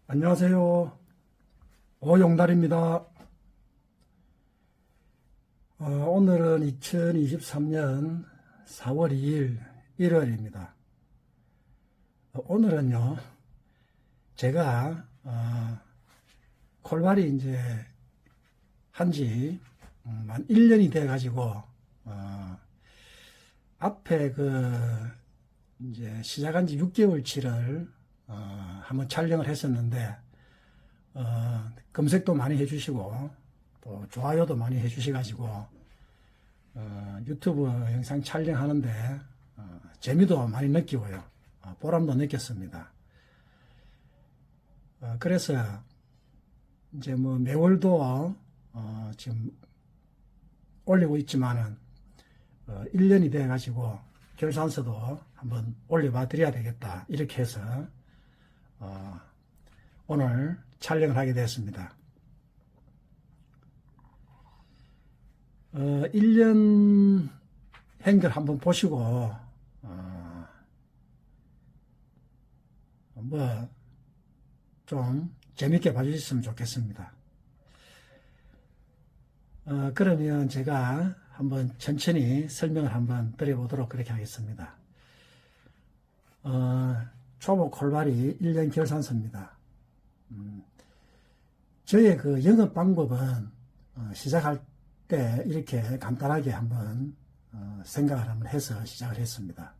안녕하세요. 오용달입니다. 오늘은 2023년 4월 2일 일요일입니다. 오늘은요, 제가 콜발이 이제 한지 한 1년이 돼가지고 앞에 이제 시작한 지 6개월치를 한번 촬영을 했었는데 검색도 많이 해주시고 또 좋아요도 많이 해주셔가지고 유튜브 영상 촬영하는데 재미도 많이 느끼고요, 보람도 느꼈습니다. 그래서 이제 뭐 매월도 지금 올리고 있지만은 1년이 돼가지고 결산서도 한번 올려봐 드려야 되겠다, 이렇게 해서 오늘 촬영을 하게 됐습니다. 1년 행글 한번 보시고 뭐 좀 재밌게 봐주셨으면 좋겠습니다. 그러면 제가 한번 천천히 설명을 한번 드려보도록 그렇게 하겠습니다. 초보 콜발이 1년 결산서입니다. 저의 그 영업 방법은 시작할 때 이렇게 간단하게 한번 생각을 한번 해서 시작을 했습니다.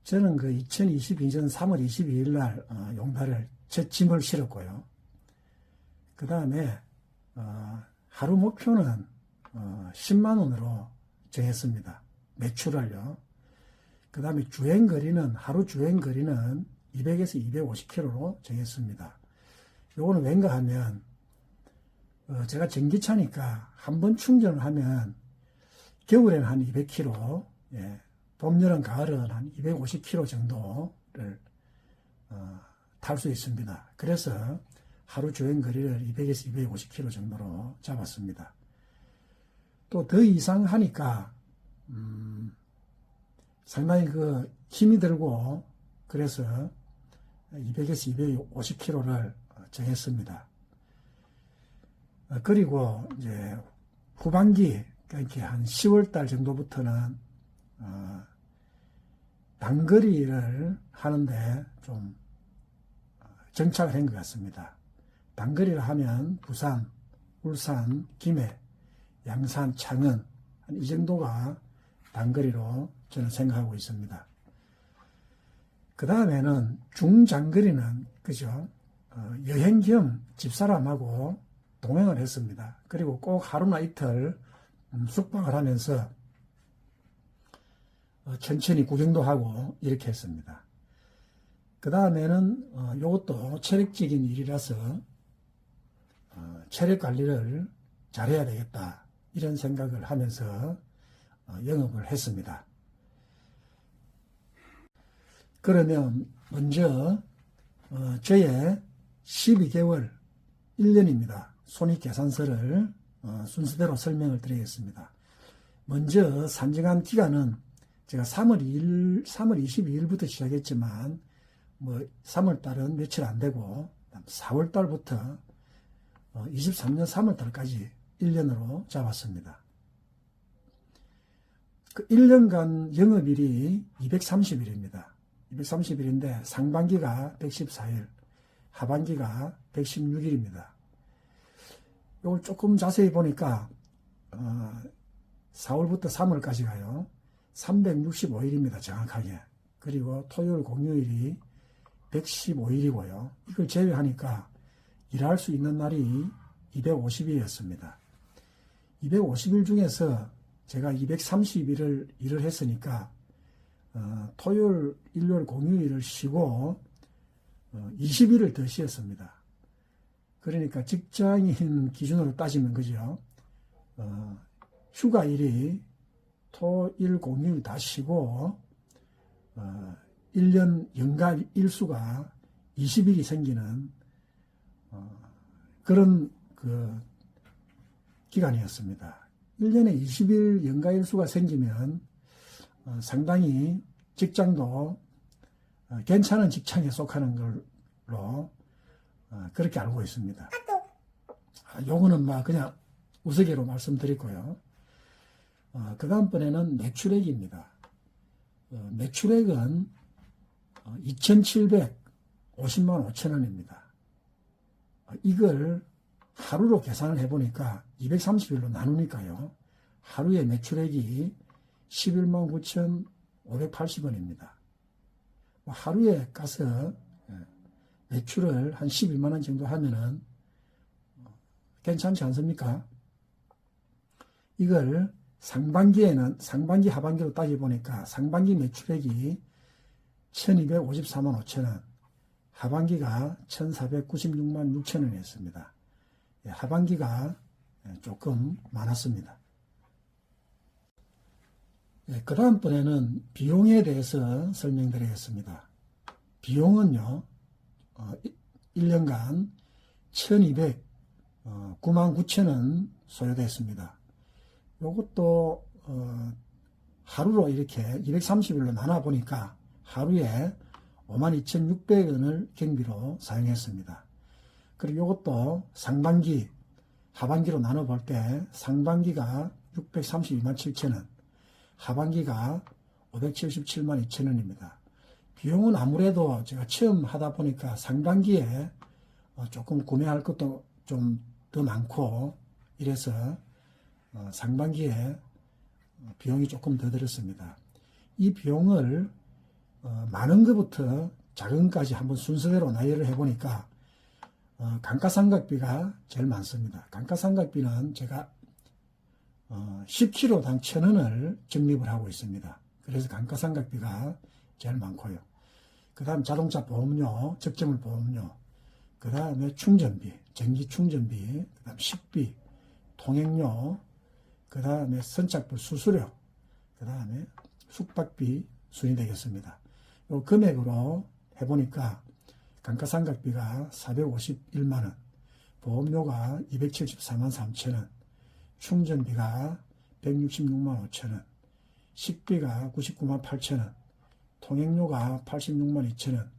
저는 그 2022년 3월 22일 날 용달을 첫 짐을 실었고요. 그 다음에 하루 목표는 10만 원으로 정했습니다. 매출을요. 그 다음에 하루 주행거리는 200에서 250km로 정했습니다. 요거는 왠가 하면 제가 전기차니까 한번 충전을 하면 겨울에는 한 200km, 봄, 여름, 가을은 한 250km 정도를 탈 수 있습니다. 그래서 하루 주행거리를 200에서 250km 정도로 잡았습니다. 또 더 이상 하니까 상당히 힘이 들고, 그래서 200에서 250km를 정했습니다. 그리고 이제 후반기, 그러니까 한 10월달 정도부터는 단거리를 하는데 좀 정착을 한 것 같습니다. 단거리를 하면 부산, 울산, 김해, 양산, 창원, 이 정도가 단거리로 저는 생각하고 있습니다. 그 다음에는 중장거리는 그죠? 여행 겸 집사람하고 동행을 했습니다. 그리고 꼭 하루나 이틀 숙박을 하면서 천천히 구경도 하고 이렇게 했습니다. 그 다음에는 이것도 체력적인 일이라서 체력 관리를 잘해야 되겠다, 이런 생각을 하면서 영업을 했습니다. 그러면 먼저 저의 12개월 1년입니다. 손익계산서를 순서대로 설명을 드리겠습니다. 먼저 산정한 기간은 제가 3월 22일부터 시작했지만 3월달은 며칠 안 되고 4월달부터 23년 3월달까지 1년으로 잡았습니다. 그 1년간 영업일이 230일입니다. 230일인데 상반기가 114일, 하반기가 116일입니다. 이걸 조금 자세히 보니까 4월부터 3월까지 가요. 365일입니다. 정확하게. 그리고 토요일 공휴일이 115일이고요. 이걸 제외하니까 일할 수 있는 날이 250일이었습니다. 250일 중에서 제가 230일을 일을 했으니까 토요일, 일요일, 공휴일을 쉬고 20일을 더 쉬었습니다. 그러니까 직장인 기준으로 따지면 그죠? 휴가일이 토, 일, 공휴일 다 쉬고 1년 연가 일수가 20일이 생기는 그런 기간이었습니다. 1년에 20일 연가 일수가 생기면 상당히 직장도 괜찮은 직장에 속하는 걸로 그렇게 알고 있습니다. 요거는 막 그냥 우스개로 말씀드리고요. 그 다음번에는 매출액입니다. 매출액은 2,750만 5천 원입니다. 이걸 하루로 계산을 해보니까 230일로 나누니까요. 하루에 매출액이 11만 9,580원입니다. 하루에 가서 매출을 한 11만 원 정도 하면은 괜찮지 않습니까? 이걸 상반기에는 상반기 하반기로 따져보니까 상반기 매출액이 1254만 5천 원, 하반기가 1496만 6천 원이었습니다. 하반기가 조금 많았습니다. 그 다음번에는 비용에 대해서 설명드리겠습니다. 비용은요, 1년간 1209만 9천 원 소요됐습니다. 요것도 하루로 이렇게 230일로 나눠보니까 하루에 52,600원을 경비로 사용했습니다. 그리고 이것도 상반기, 하반기로 나눠볼 때 상반기가 632만 7천원, 하반기가 577만 2천원입니다. 비용은 아무래도 제가 처음 하다 보니까 상반기에 조금 구매할 것도 좀 더 많고 이래서 상반기에 비용이 조금 더 들었습니다. 이 비용을 많은 것부터 작은 것까지 한번 순서대로 나열을 해보니까 감가상각비가 제일 많습니다. 감가상각비는 제가 10kg당 1,000원을 적립을 하고 있습니다. 그래서 감가상각비가 제일 많고요. 그 다음 자동차 보험료, 적재물 보험료, 그 다음에 충전비, 전기 충전비, 그 다음 식비, 통행료, 그 다음에 선착불 수수료, 그 다음에 숙박비 순이 되겠습니다. 요 금액으로 해보니까 감가상각비가 451만원, 보험료가 274만 3천원, 충전비가 166만 5천원, 식비가 99만 8천원, 통행료가 86만 2천원,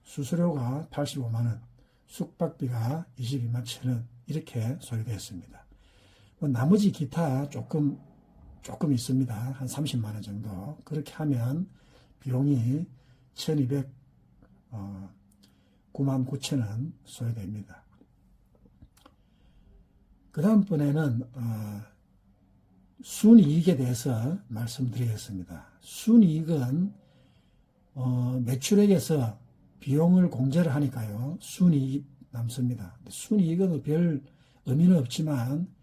수수료가 85만원, 숙박비가 22만 1천원 이렇게 소요되었습니다. 나머지 기타 조금 있습니다. 한 30만원 정도. 그렇게 하면 비용이 1,209만 9천원 소요됩니다. 그 다음번에는 순이익에 대해서 말씀드리겠습니다. 순이익은 매출액에서 비용을 공제를 하니까요. 순이익이 남습니다. 순이익은 별 의미는 없지만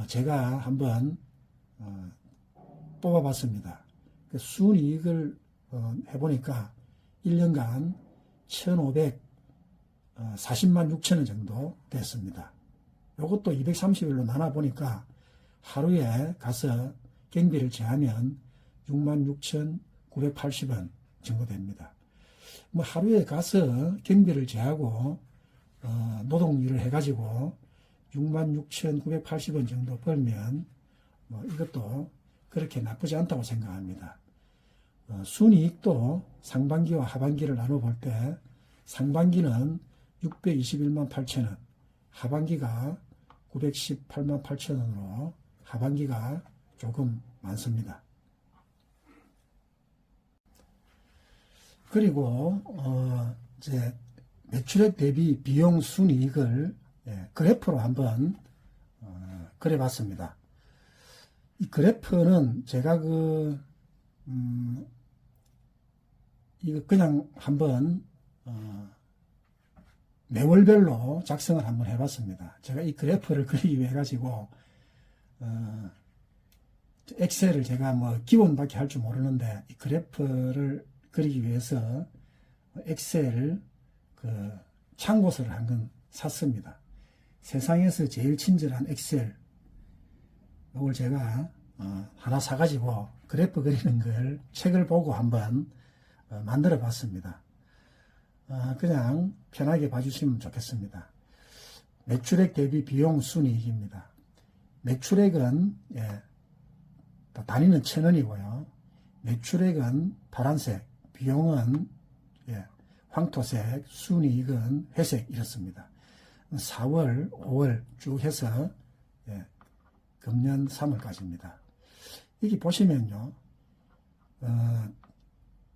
제가 한번 뽑아봤습니다. 순이익을 해보니까 1년간 1,540만 6천원 정도 됐습니다. 이것도 230일로 나눠보니까 하루에 가서 경비를 제하면 66,980원 정도 됩니다. 하루에 가서 경비를 제하고 노동일을 해가지고 66,980원 정도 벌면 이것도 그렇게 나쁘지 않다고 생각합니다. 순이익도 상반기와 하반기를 나눠볼 때 상반기는 621만 8천원, 하반기가 918만 8천원으로 하반기가 조금 많습니다. 그리고 이제 매출액 대비 비용 순이익을 그래프로 한번 그려봤습니다. 이 그래프는 제가 이거 그냥 한번 매월별로 작성을 한번 해봤습니다. 제가 이 그래프를 그리기 위해 가지고 엑셀을 제가 기본밖에 할 줄 모르는데 이 그래프를 그리기 위해서 엑셀 참고서를 한 건 샀습니다. 세상에서 제일 친절한 엑셀 이걸 제가 하나 사가지고 그래프 그리는 걸 책을 보고 한번 만들어 봤습니다. 그냥 편하게 봐주시면 좋겠습니다. 매출액 대비 비용 순이익입니다. 매출액은 단위는 1,000원이고요. 매출액은 파란색, 비용은 황토색, 순이익은 회색 이렇습니다. 4월, 5월 쭉 해서 금년 3월까지입니다. 여기 보시면요,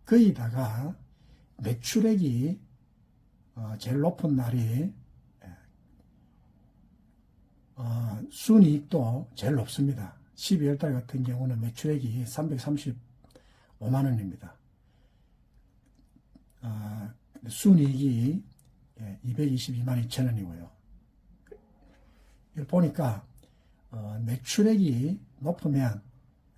거의다가 매출액이 제일 높은 날이 순이익도 제일 높습니다. 12월달 같은 경우는 매출액이 335만 원입니다. 순이익이 222만 2천 원이고요. 이걸 보니까 매출액이 높으면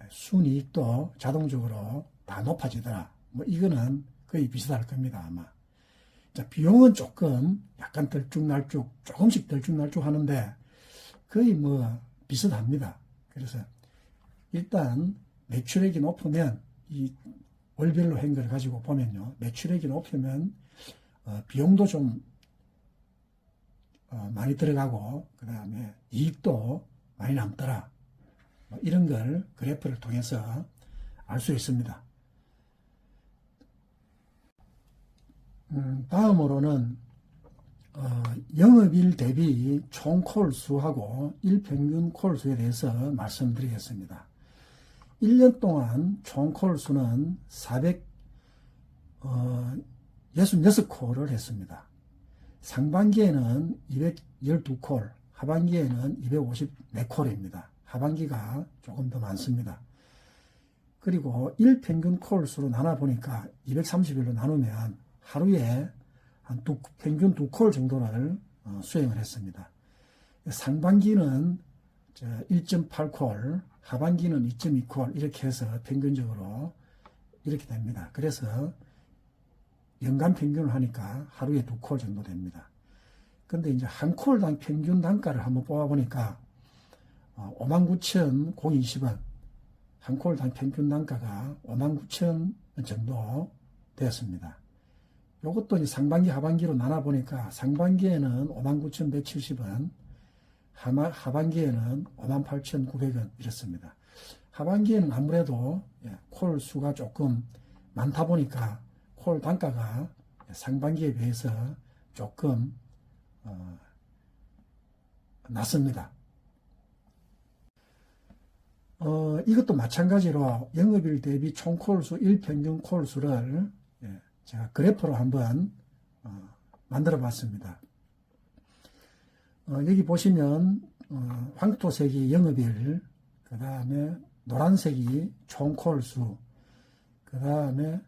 순이익도 자동적으로 다 높아지더라. 뭐 이거는 거의 비슷할 겁니다, 아마. 자, 비용은 조금 약간 들쭉날쭉, 조금씩 들쭉날쭉 하는데 거의 뭐 비슷합니다. 그래서 일단 매출액이 높으면 이 월별로 한 걸 가지고 보면요, 매출액이 높으면 비용도 좀 많이 들어가고 그 다음에 이익도 많이 남더라. 뭐 이런 걸 그래프를 통해서 알 수 있습니다. 다음으로는 영업일 대비 총 콜수하고 일평균 콜수에 대해서 말씀드리겠습니다. 1년 동안 총 콜수는 466콜을 했습니다. 상반기에는 212콜, 하반기에는 254콜입니다. 하반기가 조금 더 많습니다. 그리고 일평균 콜수로 나눠보니까 230일로 나누면 하루에 한 평균 2콜 정도를 수행을 했습니다. 상반기는 1.8콜, 하반기는 2.2콜 이렇게 해서 평균적으로 이렇게 됩니다. 그래서 연간 평균을 하니까 하루에 2콜 정도 됩니다. 근데 이제 한 콜당 평균 단가를 한번 뽑아보니까 59,020원, 한 콜당 평균 단가가 59,000원 정도 되었습니다. 이것도 이제 상반기, 하반기로 나눠보니까 상반기에는 59,170원, 하반기에는 58,900원 이렇습니다. 하반기에는 아무래도 콜 수가 조금 많다 보니까 콜 단가가 상반기에 비해서 조금 낮습니다. 이것도 마찬가지로 영업일 대비 총 콜수, 일평균 콜수를 제가 그래프로 한번 만들어 봤습니다. 여기 보시면 황토색이 영업일, 그 다음에 노란색이 총 콜수, 그 다음에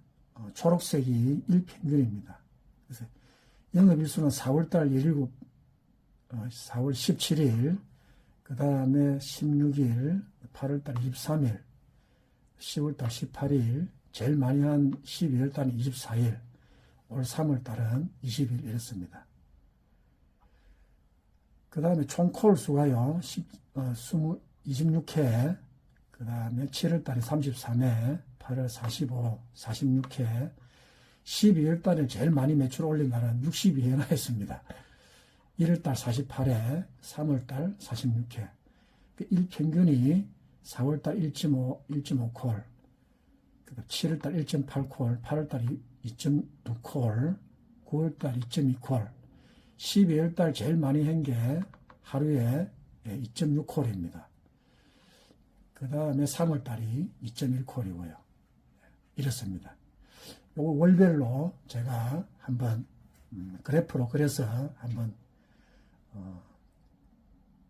초록색이 일평균입니다. 그래서 영업일수는 4월달 17, 4월 17일, 그 다음에 16일, 8월달 23일, 10월달 18일, 제일 많이 한 12월달은 24일, 올 3월달은 20일 이렇습니다. 그 다음에 총 콜수가요, 26회, 그 다음에 7월달에 33회, 8월 45, 46회, 12월달에 제일 많이 매출 올린 날은 62회나 했습니다. 1월달 48회, 3월달 46회. 일평균이 4월달 1.5콜, 7월달 1.8콜, 8월달 2.2콜, 9월달 2.2콜, 12월달 제일 많이 한 게 하루에 2.6콜입니다. 그 다음에 3월달이 2.1콜이고요. 이렇습니다. 요거 월별로 제가 한번 그래프로 그려서 한번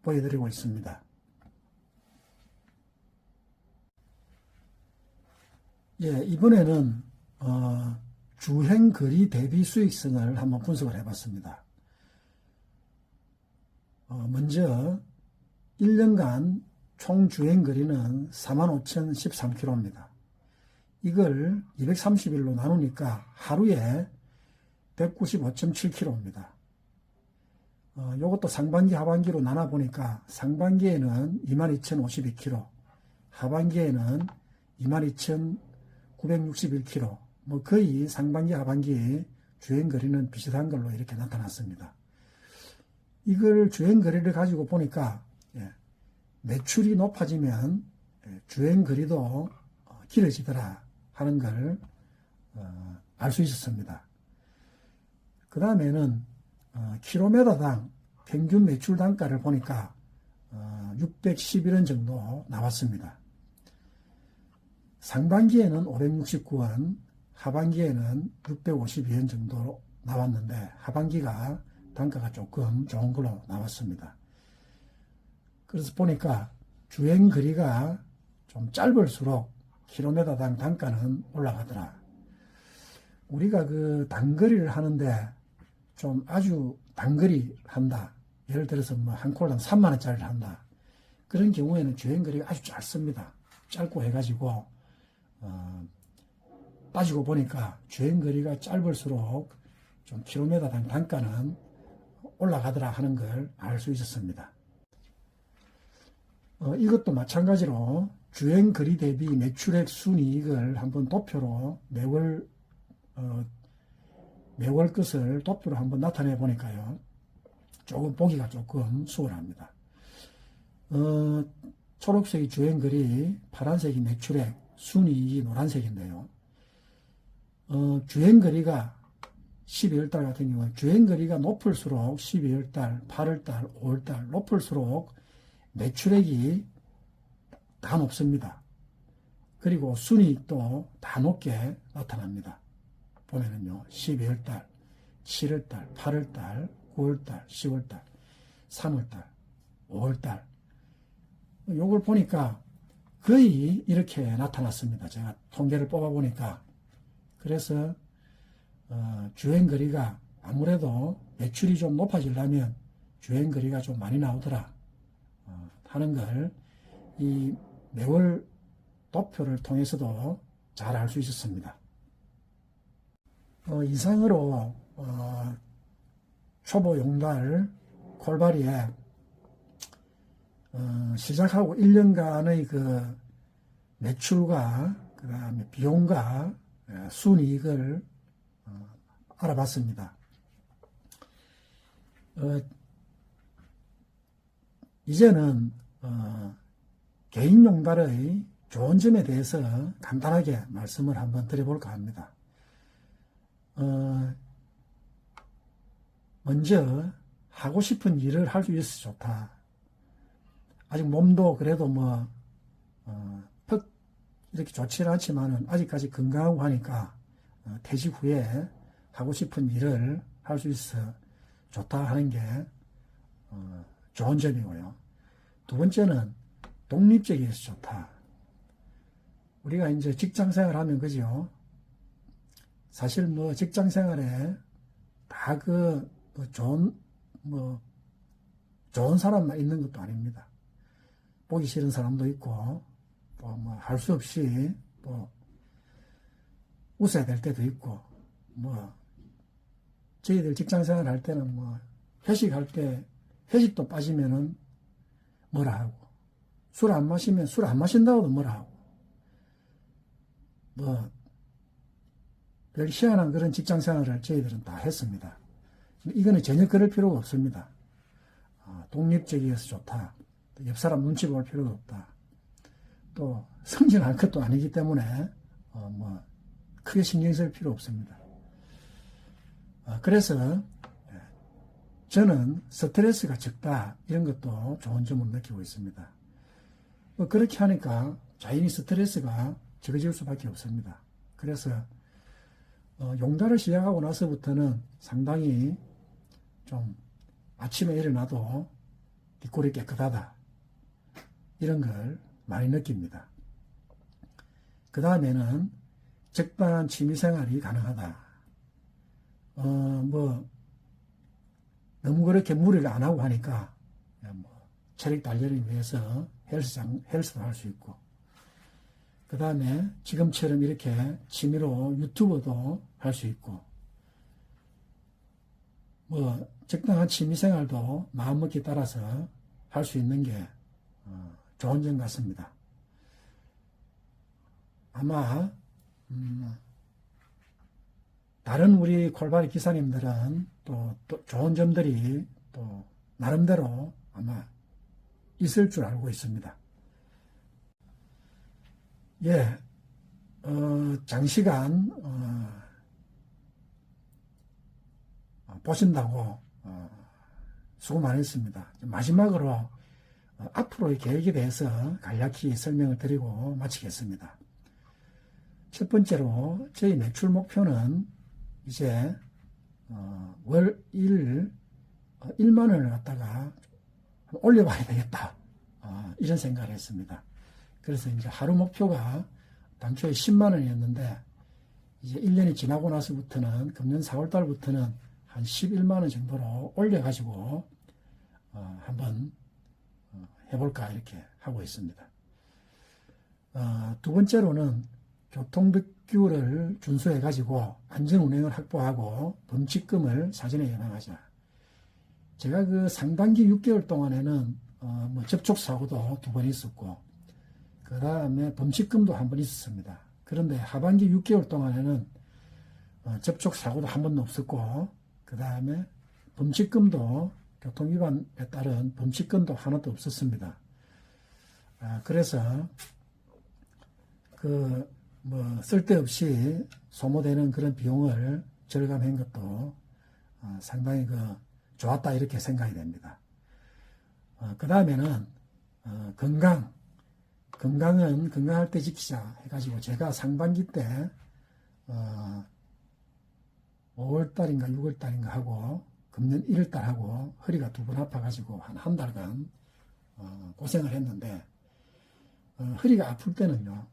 보여드리고 있습니다. 이번에는 주행 거리 대비 수익성을 한번 분석을 해봤습니다. 먼저 1년간 총 주행 거리는 45,013km입니다. 이걸 230일로 나누니까 하루에 195.7km입니다. 이것도 상반기, 하반기로 나눠보니까 상반기에는 22,052km, 하반기에는 22,961km, 뭐 거의 상반기, 하반기 주행거리는 비슷한 걸로 이렇게 나타났습니다. 이걸 주행거리를 가지고 보니까 매출이 높아지면 주행거리도 길어지더라 하는 걸 알 수 있었습니다. 그 다음에는 킬로미터당 평균 매출 단가를 보니까 611원 정도 나왔습니다. 상반기에는 569원, 하반기에는 652원 정도 나왔는데 하반기가 단가가 조금 좋은 걸로 나왔습니다. 그래서 보니까 주행 거리가 좀 짧을수록 킬로미터당 단가는 올라가더라. 우리가 그 단거리를 하는데 좀 아주 단거리 한다. 예를 들어서 뭐 한 콜당 3만 원짜리를 한다. 그런 경우에는 주행거리가 아주 짧습니다. 짧고 해가지고 따지고 보니까 주행거리가 짧을수록 좀 킬로미터당 단가는 올라가더라 하는 걸 알 수 있었습니다. 이것도 마찬가지로 주행거리 대비 매출액 순이익을 한번 도표로 매월 것을 도표로 한번 나타내 보니까요. 조금 보기가 조금 수월합니다. 초록색이 주행거리, 파란색이 매출액, 순이익이 노란색인데요. 주행거리가 12월달 같은 경우는 주행거리가 높을수록 12월달, 8월달, 5월달 높을수록 매출액이 다 높습니다. 그리고 순이익도 다 높게 나타납니다. 보면은요, 12월달, 7월달, 8월달, 9월달, 10월달, 3월달, 5월달. 요걸 보니까 거의 이렇게 나타났습니다. 제가 통계를 뽑아보니까. 그래서, 주행거리가 아무래도 매출이 좀 높아지려면 주행거리가 좀 많이 나오더라. 하는 걸 이 매월 도표를 통해서도 잘 알 수 있었습니다. 이상으로 초보 용달 콜바리에 시작하고 1년간의 그 매출과 그 다음에 비용과 순이익을 알아봤습니다. 이제는 개인 용달의 좋은 점에 대해서 간단하게 말씀을 한번 드려볼까 합니다. 먼저 하고 싶은 일을 할 수 있어서 좋다. 아직 몸도 그래도 이렇게 좋지는 않지만은 아직까지 건강하고 하니까 퇴직 후에 하고 싶은 일을 할 수 있어 좋다 하는 게 좋은 점이고요. 두 번째는 독립적이어서 좋다. 우리가 이제 직장 생활하면 그죠? 사실 직장 생활에 다 좋은 사람만 있는 것도 아닙니다. 보기 싫은 사람도 있고, 할 수 없이, 웃어야 될 때도 있고, 저희들 직장 생활 할 때는 회식할 때, 회식도 빠지면은 뭐라 하고, 술 안 마시면 술 안 마신다고도 뭐라 하고, 별 희한한 그런 직장 생활을 저희들은 다 했습니다. 이거는 전혀 그럴 필요가 없습니다. 독립적이어서 좋다. 옆 사람 눈치 볼 필요도 없다. 또 성질할 것도 아니기 때문에 크게 신경 쓸 필요 없습니다. 그래서 저는 스트레스가 적다 이런 것도 좋은 점을 느끼고 있습니다. 그렇게 하니까 자연히 스트레스가 적어질 수밖에 없습니다. 그래서 용달을 시작하고 나서부터는 상당히 좀 아침에 일어나도 뒷골이 깨끗하다 이런 걸 많이 느낍니다. 그 다음에는 적당한 취미생활이 가능하다. 너무 그렇게 무리를 안 하고 하니까 체력 단련을 위해서 헬스도 할 수 있고, 그 다음에 지금처럼 이렇게 취미로 유튜브도 할 수 있고, 적당한 취미생활도 마음먹기에 따라서 할 수 있는 게 좋은 점 같습니다. 아마 다른 우리 콜바리 기사님들은 또 좋은 점들이 또 나름대로 아마 있을 줄 알고 있습니다. 예, 장시간 보신다고 수고 많으셨습니다. 마지막으로 앞으로의 계획에 대해서 간략히 설명을 드리고 마치겠습니다. 첫 번째로 저희 매출 목표는 이제 월 1만 원을 갖다가 올려봐야 되겠다, 이런 생각을 했습니다. 그래서 이제 하루 목표가 당초에 10만 원이었는데 이제 1년이 지나고 나서부터는 금년 4월 달부터는 한 11만 원 정도로 올려가지고 한번 해볼까 이렇게 하고 있습니다. 두 번째로는 교통법규를 준수해가지고 안전운행을 확보하고 범칙금을 사전에 예방하자. 제가 그 상반기 6개월 동안에는 뭐 접촉사고도 2번 있었고, 그 다음에 범칙금도 1번 있었습니다. 그런데 하반기 6개월 동안에는 접촉사고도 1번도 없었고, 그 다음에 범칙금도 교통위반에 따른 범칙금도 하나도 없었습니다. 그래서 쓸데없이 소모되는 그런 비용을 절감한 것도 상당히 좋았다 이렇게 생각이 됩니다. 그 다음에는 건강은 건강할 때 지키자 해가지고 제가 상반기 때 5월달인가 6월달인가 하고 금년 1월달 하고 허리가 2번 아파가지고 한 달간 고생을 했는데, 허리가 아플 때는요,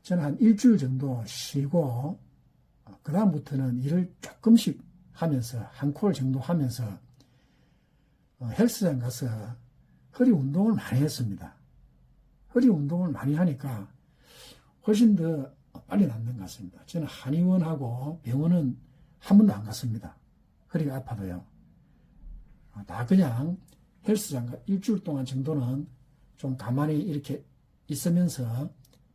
저는 한 일주일 정도 쉬고 그 다음부터는 일을 조금씩 하면서 한 콜 정도 하면서 헬스장 가서 허리 운동을 많이 했습니다. 허리 운동을 많이 하니까 훨씬 더 빨리 낫는 것 같습니다. 저는 한의원하고 병원은 한 번도 안 갔습니다. 허리가 아파도요. 다 그냥 헬스장 일주일 동안 정도는 좀 가만히 이렇게 있으면서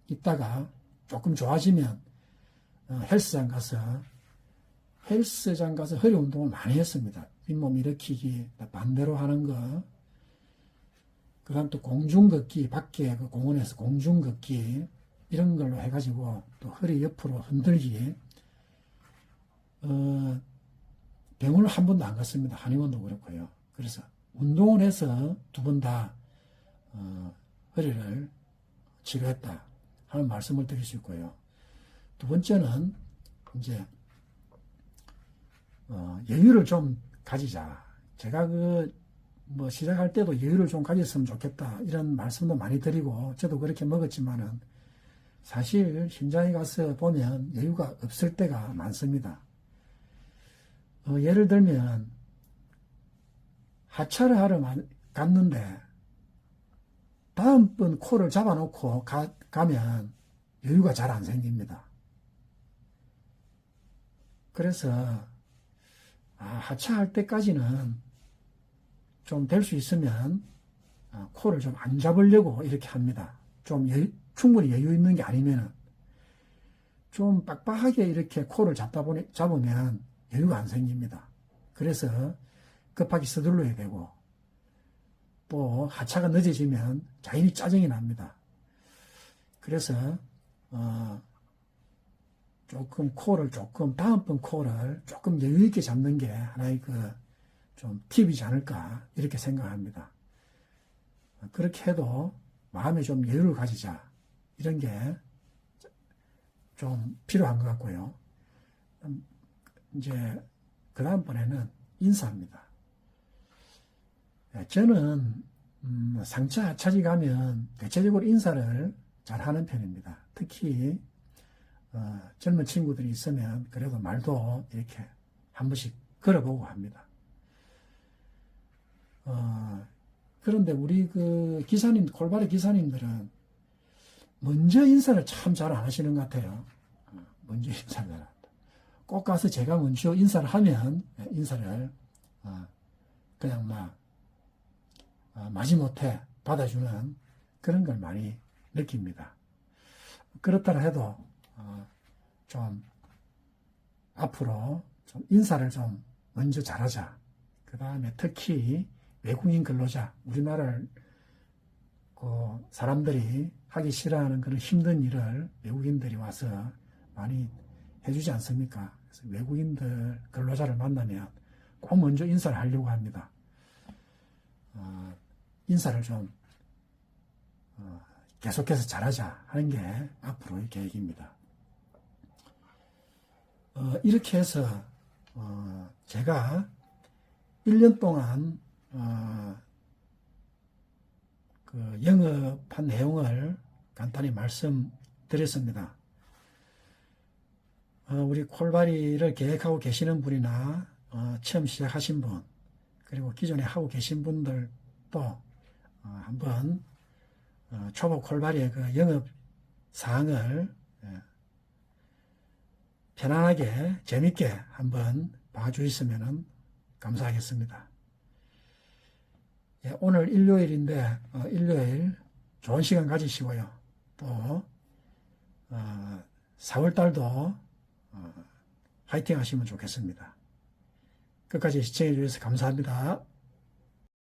있다가 조금 좋아지면 헬스장 가서 허리 운동을 많이 했습니다. 윗몸 일으키기, 반대로 하는 거, 그 다음 또 공중걷기, 밖에 그 공원에서 공중걷기, 이런 걸로 해가지고 또 허리 옆으로 흔들기, 병원을 한 번도 안 갔습니다. 한의원도 그렇고요. 그래서 운동을 해서 2번 다 허리를 치료했다 하는 말씀을 드릴 수 있고요. 두 번째는 이제 여유를 좀 가지자. 제가 시작할 때도 여유를 좀 가졌으면 좋겠다 이런 말씀도 많이 드리고 저도 그렇게 먹었지만은 사실 현장에 가서 보면 여유가 없을 때가 많습니다. 예를 들면 하차를 하러 갔는데 다음번 코를 잡아놓고 가면 여유가 잘 안 생깁니다. 그래서 하차할 때까지는 좀 될 수 있으면 코를 좀 안 잡으려고 이렇게 합니다. 좀 충분히 여유 있는 게 아니면은 좀 빡빡하게 이렇게 코를 잡으면 여유가 안 생깁니다. 그래서 급하게 서둘러야 되고 또 하차가 늦어지면 자연히 짜증이 납니다. 그래서 다음번 코를 조금 여유 있게 잡는 게 하나의 좀 팁이지 않을까 이렇게 생각합니다. 그렇게 해도 마음에 좀 여유를 가지자 이런 게 좀 필요한 것 같고요. 이제 그 다음번에는 인사입니다. 저는 상차 하차지 가면 대체적으로 인사를 잘 하는 편입니다. 특히 젊은 친구들이 있으면 그래도 말도 이렇게 한 번씩 걸어보고 합니다. 그런데 우리 골발의 기사님들은 먼저 인사를 참 잘 안 하시는 것 같아요. 먼저 인사를 잘 안 한다. 꼭 가서 제가 먼저 인사를 하면 인사를 그냥 마지못해 받아주는 그런 걸 많이 느낍니다. 그렇다고 해도 좀 앞으로 좀 인사를 좀 먼저 잘하자. 그 다음에 특히 외국인 근로자, 우리나라를 사람들이 하기 싫어하는 그런 힘든 일을 외국인들이 와서 많이 해주지 않습니까? 그래서 외국인들 근로자를 만나면 꼭 먼저 인사를 하려고 합니다. 인사를 좀 계속해서 잘하자 하는 게 앞으로의 계획입니다. 이렇게 해서 제가 1년 동안 그 영업한 내용을 간단히 말씀드렸습니다. 우리 콜바리를 계획하고 계시는 분이나 처음 시작하신 분, 그리고 기존에 하고 계신 분들도 한번 초보 콜바리의 그 영업 사항을 편안하게 재밌게 한번 봐주셨으면 감사하겠습니다. 오늘 일요일인데 일요일 좋은 시간 가지시고요. 또 4월달도 화이팅 하시면 좋겠습니다. 끝까지 시청해 주셔서 감사합니다.